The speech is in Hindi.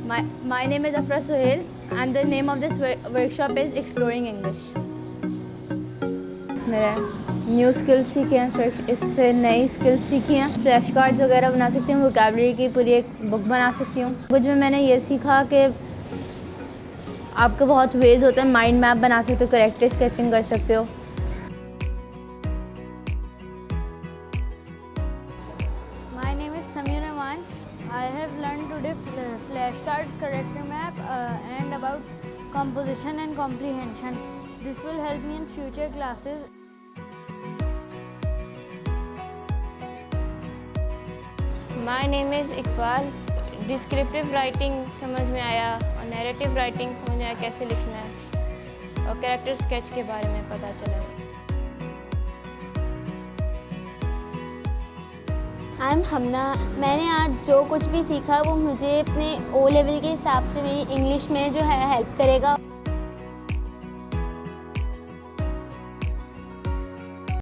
My name is Afra Sohail and the name of this workshop is Exploring English. मेरा न्यू स्किल्स सीखे हैं, इससे नई स्किल्स सीखी हैं, फ्लैश कार्ड्स वगैरह बना सकती हूँ, वोकैबुलरी की पूरी एक बुक बना सकती हूँ। कुछ में मैंने ये सीखा कि आपके बहुत वेज होते हैं, माइंड मैप बना सकते हो, कैरेक्टर स्केचिंग कर सकते हो। My name is Humairasalman. I have learned today flashcards, character map and about composition and comprehension. This will help me in future classes. My name is Iqbal. Descriptive writing समझ में आया और नैरेटिव राइटिंग समझ में आया कैसे लिखना है, और कैरेक्टर स्केच के बारे में पता चला। आई एम हमना। मैंने आज जो कुछ भी सीखा वो मुझे अपने ओ लेवल के हिसाब से मेरी इंग्लिश में जो है हेल्प करेगा।